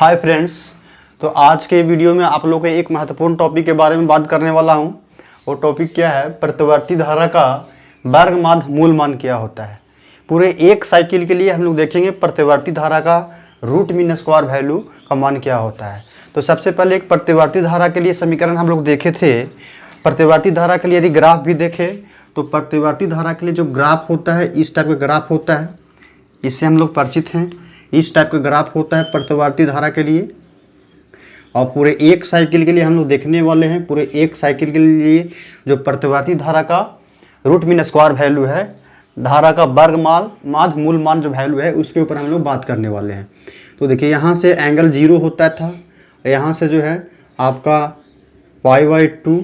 Hi friends. तो आज के वीडियो में आप लोगों को एक महत्वपूर्ण टॉपिक के बारे में बात करने वाला हूं। वो टॉपिक क्या है? प्रतिवर्ती धारा का वर्ग माध्य मूल मान क्या होता है। पूरे एक साइकिल के लिए हम लोग देखेंगे प्रतिवर्ती धारा का रूट मीन स्क्वायर वैल्यू का मान क्या होता है। तो सबसे पहले एक प्रतिवर्ती धारा के लिए समीकरण हम लोग देखे थे। प्रतिवर्ती धारा के लिए यदि ग्राफ भी देखें तो प्रतिवर्ती धारा के लिए जो ग्राफ होता है इस टाइप का ग्राफ होता है, इससे हम लोग परिचित हैं। इस टाइप का ग्राफ होता है प्रतिवर्ती धारा के लिए। और पूरे एक साइकिल के लिए हम लोग देखने वाले हैं, पूरे एक साइकिल के लिए जो प्रतिवर्ती धारा का रूट मीन स्क्वायर वैल्यू है, धारा का वर्ग माध्य मूल मान जो वैल्यू है उसके ऊपर हम लोग बात करने वाले हैं। तो देखिए यहाँ से एंगल 0 होता था, यहाँ से जो है आपका π/2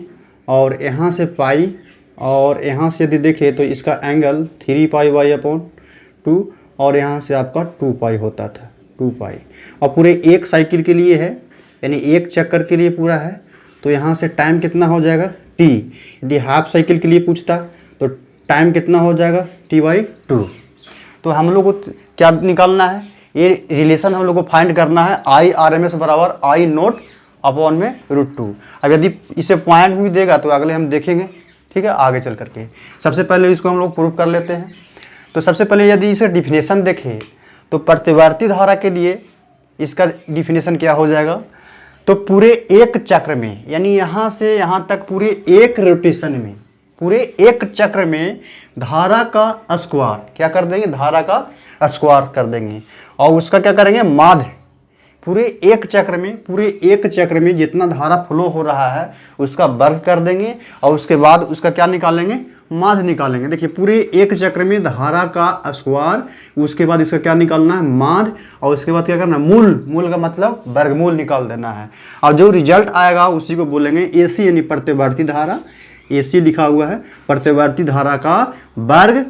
और यहाँ से पाई, और यहाँ से यदि देखें तो इसका एंगल 3π/2 और यहाँ से आपका 2π होता था, 2π। और पूरे एक साइकिल के लिए है, यानी एक चक्कर के लिए पूरा है। तो यहाँ से टाइम कितना हो जाएगा t। यदि हाफ साइकिल के लिए पूछता तो टाइम कितना हो जाएगा t/2। तो हम लोग को क्या निकालना है? ये रिलेशन हम लोग को फाइंड करना है I/RMS बराबर I0/√2। अब यदि इसे पॉइंट भी देगा तो अगले हम देखेंगे, ठीक है, आगे चल करके। सबसे पहले इसको हम लोग प्रूव कर लेते हैं। तो सबसे पहले यदि इसे डिफिनेशन देखें तो प्रतिवर्ती धारा के लिए इसका डिफिनेशन क्या हो जाएगा? तो पूरे एक चक्र में, यानी यहाँ से यहाँ तक पूरे एक रोटेशन में, पूरे एक चक्र में धारा का स्क्वायर क्या कर देंगे? धारा का स्क्वायर कर देंगे और उसका क्या करेंगे? माध्य। पूरे एक चक्र में जितना धारा फ्लो हो रहा है उसका वर्ग कर देंगे और उसके बाद उसका क्या निकालेंगे? माध्य निकालेंगे। देखिए पूरे एक चक्र में धारा का स्क्वायर, उसके बाद इसका क्या निकालना है? माध्य, और उसके बाद क्या करना है? मूल का मतलब वर्गमूल निकाल देना है। और जो रिजल्ट आएगा उसी को बोलेंगे AC, यानी प्रतिवर्ती धारा। AC लिखा हुआ है, प्रतिवर्ती धारा का वर्ग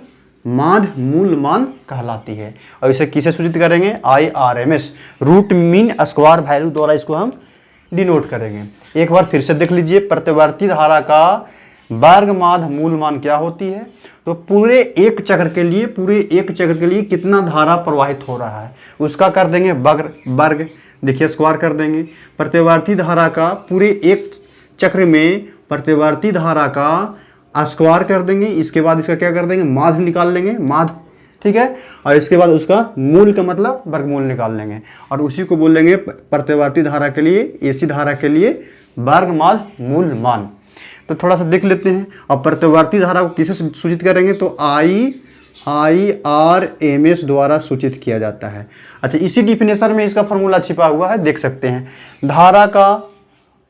माध्य मूल मान कहलाती है। और इसे किसे सूचित करेंगे? I/RMS root mean square value द्वारा इसको हम डिनोट करेंगे। एक बार फिर से देख लीजिए, प्रतिवर्ती धारा का वर्ग माध्य मूल मान क्या होती है? तो पूरे एक चक्र के लिए कितना धारा प्रवाहित हो रहा है उसका कर देंगे वर्ग। देखिए स्क्वायर कर देंगे। प्रतिवर्ती धारा का पूरे एक चक्र में प्रतिवर्ती धारा का स्क्वायर कर देंगे। इसके बाद इसका क्या कर देंगे? माध्य निकाल लेंगे, माध्य, ठीक है। और इसके बाद उसका मूल का मतलब वर्गमूल निकाल लेंगे और उसी को बोलेंगे प्रतिवर्ती धारा के लिए, AC धारा के लिए वर्ग माध्य मूल मान। तो थोड़ा सा देख लेते हैं। और प्रतिवर्ती धारा को किसे सूचित करेंगे? तो I/RMS द्वारा सूचित किया जाता है। अच्छा, इसी डिफिनेशन में इसका फॉर्मूला छिपा हुआ है, देख सकते हैं। धारा का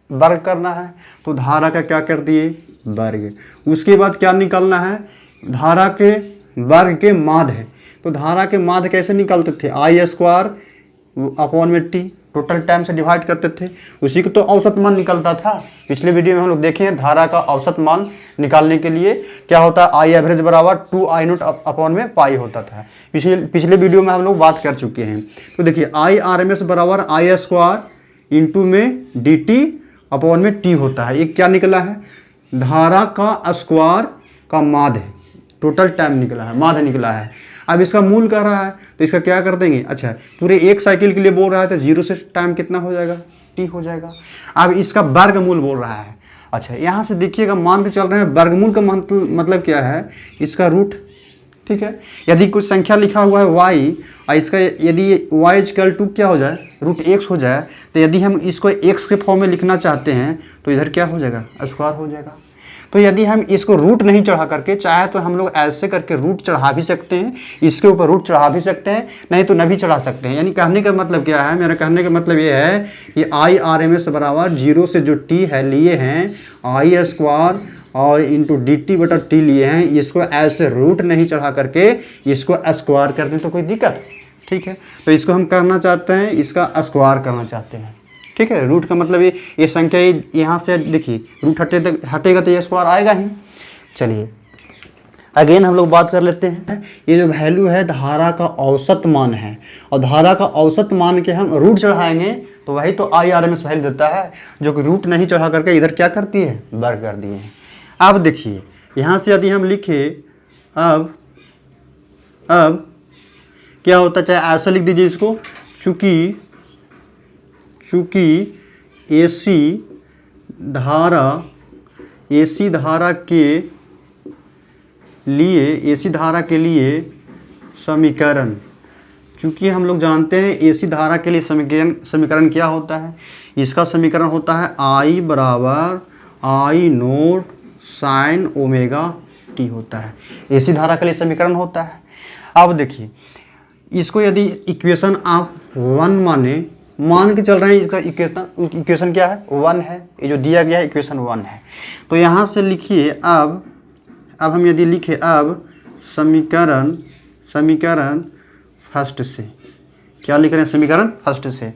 वर्ग करना है तो धारा का क्या कर दिए? वर्ग। उसके बाद क्या निकालना है? धारा के वर्ग के माध्य। तो धारा के माध्य कैसे निकालते थे? I² टोटल टाइम से डिवाइड करते थे, उसी को तो औसत मान निकलता था। पिछले वीडियो में हम लोग देखे हैं धारा का औसत मान निकालने के लिए क्या होता है? I एवरेज बराबर 2I0/π होता था। पिछले वीडियो में हम लोग बात कर चुके हैं। तो देखिए I/RMS बराबर I² इंटू में dt/t होता है। ये क्या निकला है? धारा का स्क्वायर का माध्य, टोटल टाइम निकला है, माध्य निकला है। अब इसका मूल कर रहा है तो इसका क्या कर देंगे? अच्छा, पूरे एक साइकिल के लिए बोल रहा है तो 0 से टाइम कितना हो जाएगा? t हो जाएगा। अब इसका वर्गमूल बोल रहा है। अच्छा, यहाँ से देखिएगा, मान के चल रहे हैं वर्गमूल का मतलब क्या है? इसका रूट, ठीक है। यदि कुछ संख्या लिखा हुआ है y और इसका यदि y= क्या हो जाए? √x हो जाए, तो यदि हम इसको x के फॉर्म में लिखना चाहते हैं तो इधर क्या हो जाएगा? स्क्वायर हो जाएगा। तो यदि हम इसको रूट नहीं चढ़ा करके, चाहे तो हम लोग ऐसे करके रूट चढ़ा भी सकते हैं, इसके ऊपर रूट चढ़ा भी सकते हैं, नहीं तो न भी चढ़ा सकते हैं। यानी कहने का मतलब क्या है? मेरा कहने का मतलब ये है कि I/RMS बराबर 0 से जो t है लिए हैं I² और इंटू dt/t लिए हैं, इसको ऐसे रूट नहीं चढ़ा करके इसको स्क्वायर कर दें तो कोई दिक्कत? ठीक है, तो इसको हम करना चाहते हैं, इसका स्क्वायर करना चाहते हैं, ठीक है। रूट का मतलब ये संख्या यहाँ से देखिए रूट हटेगा तो ये स्क्वायर आएगा ही। चलिए अगेन हम लोग बात कर लेते हैं। ये जो वैल्यू है धारा का औसत मान है, और धारा का औसत मान के हम रूट चढ़ाएंगे तो वही तो I/RMS वैल्यू देता है, जो कि रूट नहीं चढ़ा करके इधर क्या करती है? वर्ग कर दिए हैं। अब देखिए यहाँ से यदि हम लिखे, अब क्या होता है? चाहे ऐसा लिख दीजिए इसको, चूँकि चूँकि एसी धारा के लिए समीकरण, क्योंकि हम लोग जानते हैं एसी धारा के लिए समीकरण क्या होता है, इसका समीकरण होता है I बराबर I note sine omega T होता है, एसी धारा के लिए समीकरण होता है। अब देखिए इसको यदि इक्वेशन आप 1 मान के चल रहे हैं, इसका इक्वेशन क्या है 1 है, ये जो दिया गया है इक्वेशन 1 है। तो यहाँ से लिखिए अब हम यदि लिखे अब समीकरण फर्स्ट से, क्या लिख रहे हैं समीकरण फर्स्ट से,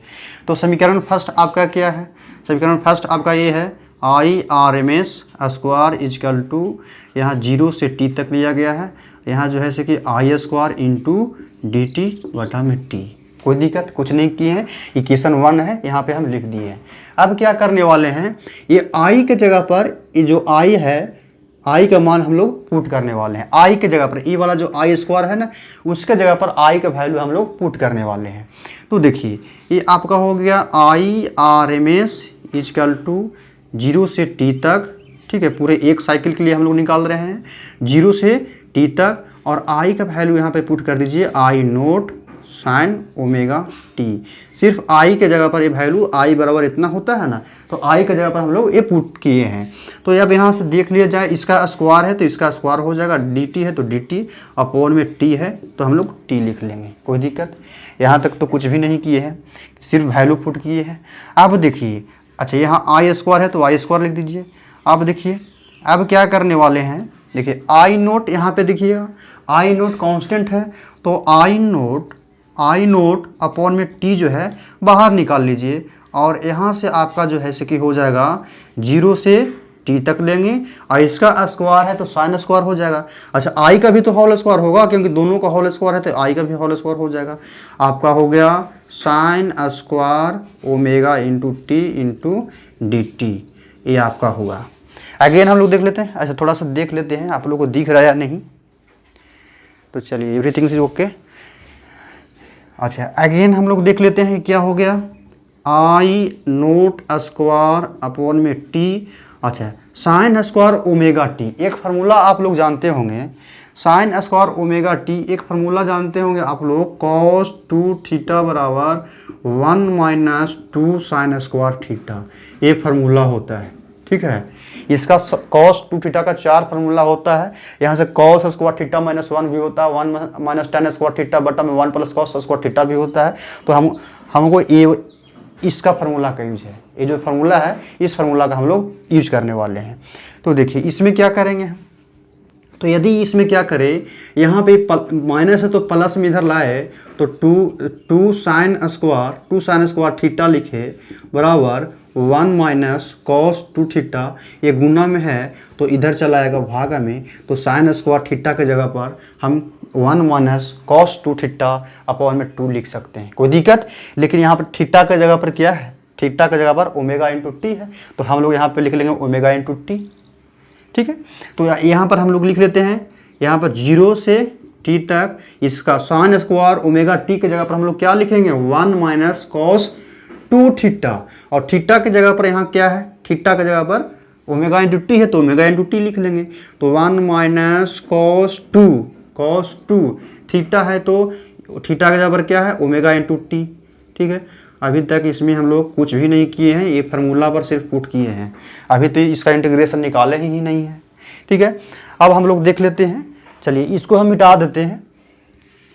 तो समीकरण फर्स्ट आपका क्या है, समीकरण फर्स्ट आपका ये है IRMS स्क्वायर इजकल टू, यहाँ 0 से t तक लिया गया है, यहाँ जो है से कि I स्क्वायर इंटू dt बटा में t। कोई दिक्कत कुछ नहीं किए हैं, इक्वेशन 1 है यहाँ पे हम लिख दिए हैं। अब क्या करने वाले हैं, ये I के जगह पर ये जो I है, I का मान हम लोग पुट करने वाले हैं। I के जगह पर, ई वाला जो I स्क्वायर है ना, उसके जगह पर I का वैल्यू हम लोग पुट करने वाले हैं। तो देखिए ये आपका हो गया IRMS इजकल टू 0 से t तक, ठीक है, पूरे एक साइकिल के लिए हम लोग निकाल रहे हैं 0 से t तक, और I का वैल्यू यहाँ पे पुट कर दीजिए I note sine omega T. सिर्फ I के जगह पर ये वैल्यू I बराबर इतना होता है ना, तो I के जगह पर हम लोग ये पुट किए हैं। तो अब यहाँ से देख लिया जाए, इसका स्क्वायर है तो इसका स्क्वायर हो जाएगा, dt है तो dt अपॉन में t है तो हम लोग t लिख लेंगे। कोई दिक्कत, यहाँ तक तो कुछ भी नहीं किए हैं, सिर्फ वैल्यू पुट किए हैं। अब देखिए, अच्छा यहाँ I स्क्वायर है तो I स्क्वायर लिख दीजिए। अब देखिए अब क्या करने वाले हैं, देखिए I नोट यहाँ पे देखिएगा, I नोट कांस्टेंट है तो I नोट अपॉन में t जो है बाहर निकाल लीजिए, और यहाँ से आपका जो है कि हो जाएगा 0 से t तक लेंगे, और इसका स्क्वायर है तो साइन स्क्वायर हो जाएगा। अच्छा I का भी तो होल स्क्वायर होगा, क्योंकि दोनों का होल स्क्वायर है तो I का भी होल स्क्वायर हो जाएगा। आपका हो गया sine square omega into T into D T, ये आपका हुआ। अगेन हम लोग देख लेते हैं, अच्छा थोड़ा सा देख लेते हैं आप लोगों को दिख रहा है या नहीं। तो चलिए एवरीथिंग इज ओके। अच्छा अगेन हम लोग देख लेते हैं क्या हो गया, I नोट स्क्वायर अपॉन में t। अच्छा साइन स्क्वायर ओमेगा टी, एक फार्मूला आप लोग जानते होंगे, साइन स्क्वायर ओमेगा टी एक फार्मूला जानते होंगे आप लोग, cos 2 थीटा बराबर 1 माइनस 2 साइन स्क्वायर थीटा, ये फार्मूला होता है। ठीक है, इसका cos 2 थीटा का 4 फार्मूला होता है। यहाँ से cos स्क्वायर थीटा माइनस 1 भी होता है, 1 माइनस tan स्क्वायर थीटा बटा में 1 प्लस cos स्क्वायर थीटा भी होता है। तो हमको ये इसका फार्मूला का यूज है, ये जो फार्मूला है इस फार्मूला का हम लोग यूज करने वाले हैं। तो देखिए इसमें क्या करेंगे हम, तो यदि इसमें क्या करें, यहाँ पे माइनस है तो प्लस में इधर लाए तो 2 साइन स्क्वायर थीटा लिखे बराबर 1 माइनस कॉस 2 थीटा, ये गुना में है तो इधर चला आएगा भागा में, तो साइन स्क्वायर थीटा के जगह पर हम 1 माइनस कॉस 2 थीटा अपॉन में 2 लिख सकते हैं। कोई दिक्कत, लेकिन यहाँ पर थीटा के जगह पर क्या है, थीटा के जगह पर ओमेगा इंटू टी है, तो हम लोग यहाँ पे लिख लेंगे ओमेगा इंटू टी। ठीक है, तो यहाँ पर हम लोग लिख लेते हैं, यहाँ पर 0 से t तक इसका साइन स्क्वायर ओमेगा टी के जगह पर हम लोग क्या लिखेंगे 1 माइनस कॉस 2 थीटा, और थीटा की जगह पर यहाँ क्या है, थीटा की जगह पर ओमेगा इंटू टी है तो ओमेगा इंटू टी लिख लेंगे। तो 1 माइनस कॉस 2 थीटा है तो थीटा की जगह पर क्या है ओमेगा इंटू टी। ठीक है, अभी तक इसमें हम लोग कुछ भी नहीं किए हैं, ये फार्मूला पर सिर्फ पुट किए हैं, अभी तो इसका इंटीग्रेशन निकाले ही नहीं है। ठीक है, अब हम लोग देख लेते हैं, चलिए इसको हम मिटा देते हैं।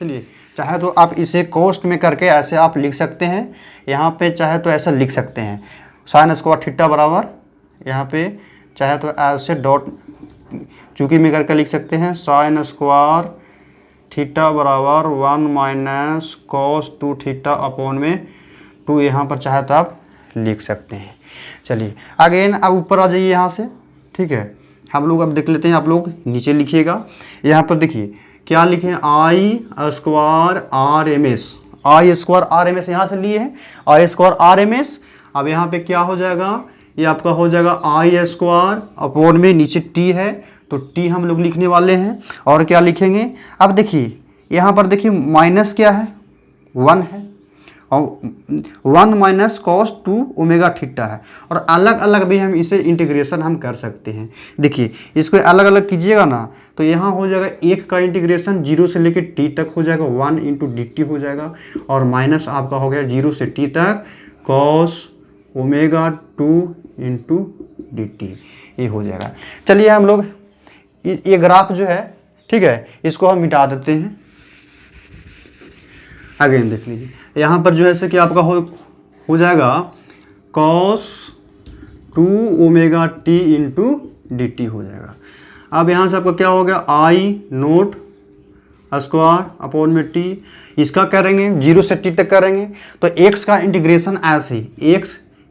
चलिए चाहे तो आप इसे कोष्ट में करके ऐसे आप लिख सकते हैं, यहाँ पे चाहे तो ऐसा लिख सकते हैं साइन स्क्वायर थीटा बराबर, यहाँ पे चाहे तो ऐसे डॉट चूँकि में करके लिख सकते हैं साइन स्क्वायर थीटा बराबर 1 माइनस कॉस 2 थीटा अपॉन में 2, यहाँ पर चाहे तो आप लिख सकते हैं। चलिए अगेन अब ऊपर आ जाइए यहाँ से। ठीक है, हम लोग अब देख लेते हैं, आप लोग नीचे लिखिएगा, यहाँ पर देखिए क्या लिखे हैं I square R M S यहाँ से लिए हैं, I square R M S. अब यहाँ पे क्या हो जाएगा, ये आपका हो जाएगा I स्क्वायर अपॉन में नीचे t है तो t हम लोग लिखने वाले हैं, और क्या लिखेंगे, अब देखिए यहाँ पर देखिए माइनस क्या है 1 है, और 1 माइनस कॉस 2 ओमेगा थीटा है। और अलग अलग भी हम इसे इंटीग्रेशन हम कर सकते हैं। देखिए इसको अलग अलग कीजिएगा ना तो यहाँ हो जाएगा एक का इंटीग्रेशन 0 से लेकर t तक हो जाएगा 1 इंटू dt हो जाएगा, और माइनस आपका हो गया 0 से t तक कॉस ओमेगा 2 इंटू dt, ये हो जाएगा। चलिए हम लोग ये ग्राफ जो है, ठीक है, इसको हम मिटा देते हैं। अगेन देख लीजिए यहाँ पर जो है से कि आपका हो जाएगा cos 2 omega T into D T हो जाएगा। अब यहाँ से आपका क्या हो गया आई नोट स्क्वायर अपॉन में टी, इसका करेंगे 0 से t तक करेंगे तो x का इंटीग्रेशन ऐसे ही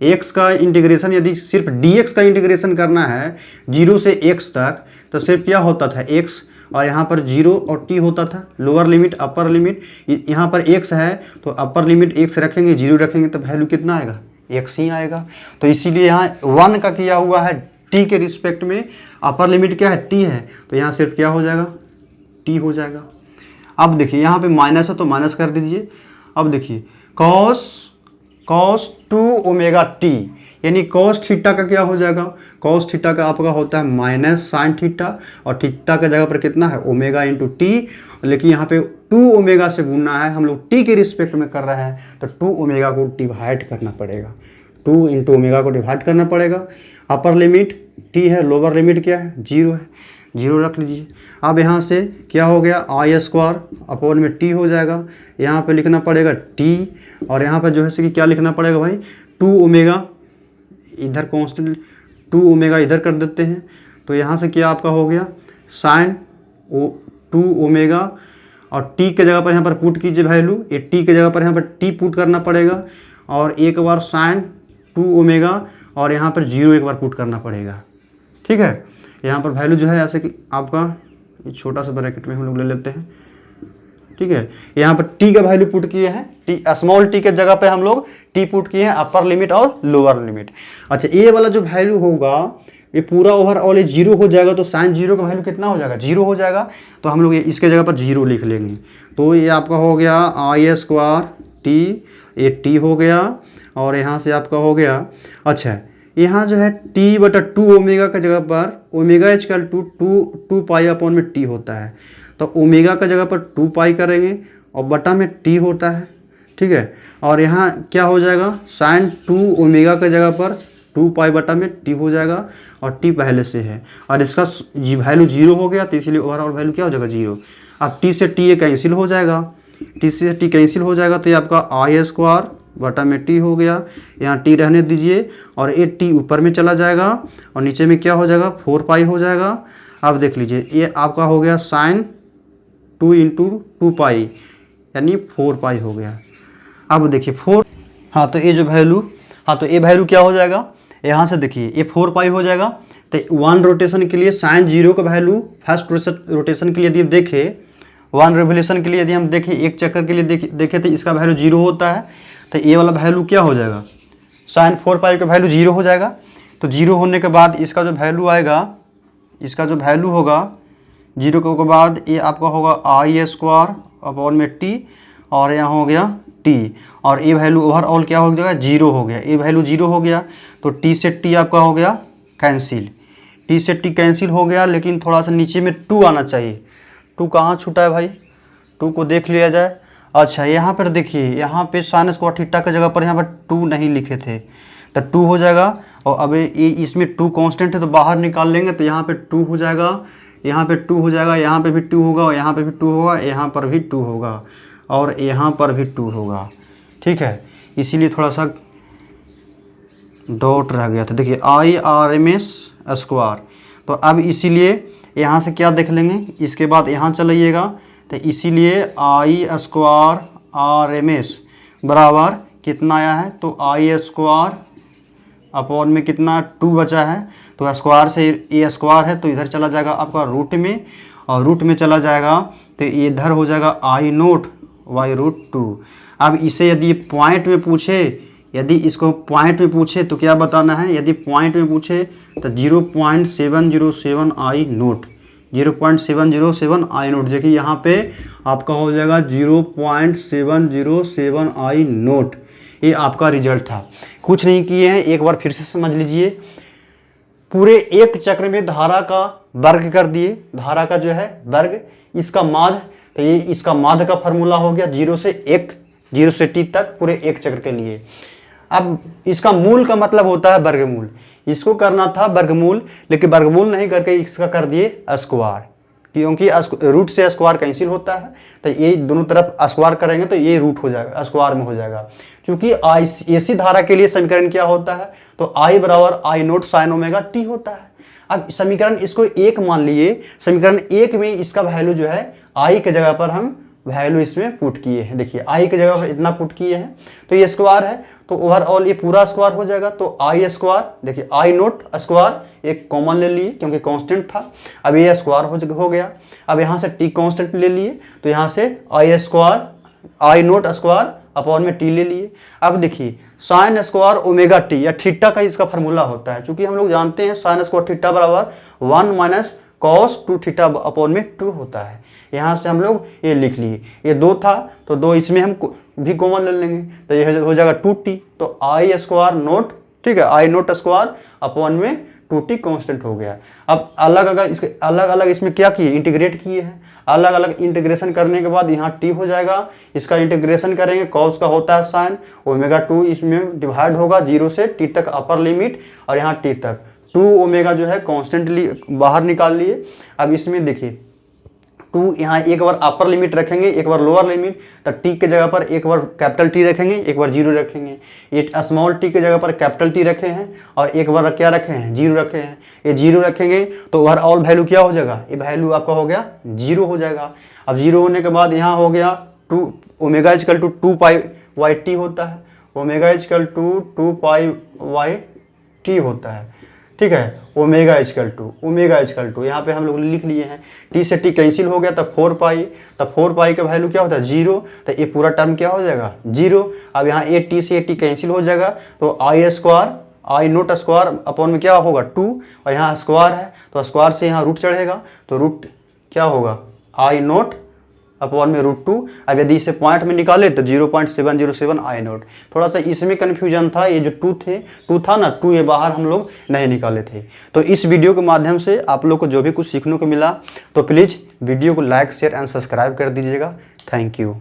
x का इंटीग्रेशन यदि सिर्फ dx का इंटीग्रेशन करना है 0 से x तक तो सिर्फ क्या होता था x, और यहाँ पर 0 और t होता था, लोअर लिमिट अपर लिमिट। यहाँ पर x है तो अपर लिमिट x रखेंगे, 0 रखेंगे तो वैल्यू कितना आएगा, x ही आएगा। तो इसीलिए यहाँ 1 का किया हुआ है t के रिस्पेक्ट में, अपर लिमिट क्या है t है, तो यहाँ सिर्फ क्या हो जाएगा t हो जाएगा। अब देखिए यहाँ पे माइनस है तो माइनस कर दीजिए। अब देखिए कॉस 2 ओमेगा टी, यानी कॉस थीटा का क्या हो जाएगा, कॉस थीटा का आपका होता है माइनस साइन थीटा, और थीटा का जगह पर कितना है ओमेगा इंटू टी, लेकिन यहाँ पे 2 ओमेगा से गुणना है, हम लोग टी के रिस्पेक्ट में कर रहे हैं तो 2 ओमेगा को डिवाइड करना पड़ेगा, 2 इंटू ओमेगा को डिवाइड करना पड़ेगा। अपर लिमिट टी है, लोअर लिमिट क्या है 0 है, 0 रख लीजिए। अब यहाँ से क्या हो गया आई स्क्वायर अपॉन में टी हो जाएगा, यहाँ पे लिखना पड़ेगा टी, और यहाँ पे जो है कि क्या लिखना पड़ेगा भाई 2 ओमेगा, इधर कांस्टेंट 2 ओमेगा इधर कर देते हैं, तो यहाँ से क्या आपका हो गया साइन 2 ओमेगा, और टी के जगह पर यहाँ पर पुट कीजिए वैल्यू, ये टी के जगह पर यहाँ पर टी पुट करना पड़ेगा, और एक बार साइन 2 ओमेगा, और यहाँ पर 0 एक बार पुट करना पड़ेगा। ठीक है, यहाँ पर वैल्यू जो है ऐसे कि आपका छोटा सा ब्रैकेट में हम लोग ले लेते हैं। ठीक है, यहाँ पर टी का वैल्यू पुट किए हैं, टी स्मॉल टी के जगह पे हम लोग टी पुट किए हैं, अपर लिमिट और लोअर लिमिट। अच्छा ये वाला जो वैल्यू होगा ये पूरा ओवरऑल 0 हो जाएगा, तो साइन 0 का वैल्यू कितना हो जाएगा 0 हो जाएगा, तो हम लोग इसके जगह पर 0 लिख लेंगे। तो ये आपका हो गया आई स्क्वायर टी, ये टी हो गया, और यहाँ से आपका हो गया, अच्छा यहाँ जो है टी बटा 2 ओमेगा का जगह पर omega equal to 2 pi upon में टी होता है, तो ओमेगा का जगह पर 2 पाई करेंगे और बटा में टी होता है। ठीक है, और यहाँ क्या हो जाएगा साइन 2 ओमेगा का जगह पर 2 पाई बटा में टी हो जाएगा, और टी पहले से है, और इसका वैल्यू 0 हो गया, तो इसलिए ओवरऑल वैल्यू क्या हो जाएगा 0। अब टी से टी ये कैंसिल हो जाएगा, टी से टी कैंसिल हो जाएगा, तो ये आपका आई स्क्वायर बटा में टी हो गया, यहाँ टी रहने दीजिए, और ये टी ऊपर में चला जाएगा, और नीचे में क्या हो जाएगा 4 पाई हो जाएगा। अब देख लीजिए ये आपका हो गया साइन 2 इंटू 2 पाई, यानी 4 पाई हो गया। अब देखिए 4, हाँ तो ये जो वैल्यू, हाँ तो ये वैल्यू क्या हो जाएगा, यहाँ से देखिए ये 4 पाई हो जाएगा। तो 1 रोटेशन के लिए साइन 0 का वैल्यू फर्स्ट रोटेशन के लिए यदि देखें, 1 रेवोल्यूशन के लिए यदि हम देखें, एक चक्कर के लिए देखें तो इसका वैल्यू 0 होता है, तो ये वाला वैल्यू क्या हो जाएगा साइन 4 पाई का वैल्यू 0 हो जाएगा। तो 0 होने के बाद इसका जो वैल्यू आएगा, इसका जो वैल्यू होगा 0 के बाद ये आपका होगा आई स्क्वायर अपॉन में टी, और यहाँ हो गया टी, और ये वैल्यू ओवरऑल क्या हो जाएगा 0 हो गया, ये वैल्यू 0 हो गया, तो टी से टी आपका हो गया कैंसिल, टी से टी कैंसिल हो गया, लेकिन थोड़ा सा नीचे में 2 आना चाहिए। 2 कहाँ छूटा है भाई, 2 को देख लिया जाए। अच्छा यहाँ पर देखिए, यहाँ पे साइन स्क्वायर थीटा की जगह पर यहाँ पर 2 नहीं लिखे थे, तो 2 हो जाएगा, और अब ये इसमें 2 कांस्टेंट है तो बाहर निकाल लेंगे, तो यहाँ पे 2 हो जाएगा, यहाँ पे 2 हो जाएगा, यहाँ पे भी 2 होगा, और यहाँ पे भी 2 होगा, यहाँ पर भी 2 होगा, और यहाँ पर भी 2 होगा। ठीक है, इसीलिए थोड़ा सा डॉट रह गया था। देखिए I R M S square, तो अब इसीलिए यहाँ से क्या देख लेंगे, इसके बाद यहाँ चलाइएगा, तो इसीलिए आई स्क्वायर आर एम एस बराबर कितना आया है, तो आई स्क्वायर अपॉन में कितना 2 बचा है, तो स्क्वायर से ए स्क्वायर है तो इधर चला जाएगा आपका रूट में, और रूट में चला जाएगा तो ये इधर हो जाएगा आई नोट वाई रूट 2। अब इसे यदि पॉइंट में पूछे, यदि इसको पॉइंट में पूछे तो क्या बताना है, यदि पॉइंट में पूछे तो 0.707 आई नोट, 0.707 आई नोट। देखिए यहाँ पे आपका हो जाएगा 0.707 आई नोट। ये आपका रिजल्ट था। कुछ नहीं किए हैं, एक बार फिर से समझ लीजिए। पूरे एक चक्र में धारा का वर्ग कर दिए, धारा का जो है वर्ग, इसका माध्य, तो ये इसका माध्य का फॉर्मूला हो गया 0 से 1, 0 से t तक पूरे एक चक्र के लिए। अब इसका मूल का मतलब होता है वर्गमूल। इसको करना था वर्गमूल, लेकिन वर्गमूल नहीं करके इसका कर दिए स्क्वायर, क्योंकि रूट से स्क्वायर कैंसिल होता है, तो ये दोनों तरफ स्क्वायर करेंगे तो ये रूट हो जाएगा, स्क्वायर में हो जाएगा। क्योंकि एसी धारा के लिए समीकरण क्या होता है, तो I बराबर आई नोट साइन ओमेगा टी होता है। अब समीकरण इसको 1 मान लिए, समीकरण 1 में इसका वैल्यू जो है I के जगह पर हम वैल्यू इसमें पुट किए हैं। देखिए I के जगह पर इतना पुट किए हैं, तो ये स्क्वायर है, तो ओवरऑल ये पूरा स्क्वायर हो जाएगा। तो आई स्क्वायर, देखिए आई नोट स्क्वायर एक कॉमन ले लिए क्योंकि कांस्टेंट था, अब ये स्क्वायर हो गया। अब यहाँ से टी कांस्टेंट ले लिए, तो यहाँ से आई स्क्वायर आई नोट स्क्वायर अपॉन में टी ले लिए। अब देखिए साइन स्क्वायर ओमेगा टी या थीटा का इसका फार्मूला होता है, क्योंकि हम लोग जानते हैं साइन स्क्वायर थीटा बराबर 1 माइनस कॉस 2 थीटा अपॉन में 2 होता है। यहाँ से हम लोग ये लिख लिए, ये 2 था तो 2 इसमें हम भी कॉमन ले लेंगे, तो ये हो जाएगा 2t। तो आई स्क्वायर नोट, ठीक है, आई नोट स्क्वायर अपॉन में 2t कांस्टेंट हो गया। अब अलग अलग इसके अलग अलग इसमें क्या किए, इंटीग्रेट किए हैं। अलग अलग इंटीग्रेशन करने के बाद यहाँ t हो जाएगा, इसका इंटीग्रेशन करेंगे, कॉस का होता है साइन, ओमेगा 2 इसमें डिवाइड होगा 0 से t तक अपर लिमिट, और यहाँ t तक 2 ओमेगा जो है कॉन्स्टेंटली बाहर निकाल लिए। अब इसमें देखिए 2 यहाँ एक बार अपर लिमिट रखेंगे, एक बार लोअर लिमिट, तो t के जगह पर एक बार कैपिटल T रखेंगे, एक बार 0 रखेंगे। ये स्मॉल t के जगह पर कैपिटल T रखे हैं और एक बार क्या रखे हैं, 0 रखे हैं। ये 0 रखेंगे तो ओवरऑल वैल्यू क्या हो जाएगा, ये वैल्यू आपका हो गया 0 हो जाएगा। अब 0 होने के बाद यहाँ हो गया 2 omega equal to 2 pi Y T होता है, omega equal to 2 pi Y T होता है, ठीक है। ओमेगा इक्वल टू यहाँ पे हम लोग लिख लिए हैं, टी से टी कैंसिल हो गया तब 4 पाई, तब 4 पाई का वैल्यू क्या होता है 0, तो ये पूरा टर्म क्या हो जाएगा 0। अब यहाँ ए टी से ए टी कैंसिल हो जाएगा, तो आई स्क्वायर आई नोट स्क्वायर अपॉन में क्या होगा 2, और यहाँ स्क्वायर है तो स्क्वायर से यहाँ रूट चढ़ेगा, तो रूट क्या होगा आई नोट अपॉन में √2। अब यदि इसे पॉइंट में निकाले तो 0.707 आई नोट। थोड़ा सा इसमें कन्फ्यूजन था, ये जो 2 था ना, 2 ये बाहर हम लोग नहीं निकाले थे। तो इस वीडियो के माध्यम से आप लोग को जो भी कुछ सीखने को मिला, तो प्लीज़ वीडियो को लाइक शेयर एंड सब्सक्राइब कर दीजिएगा। Thank you.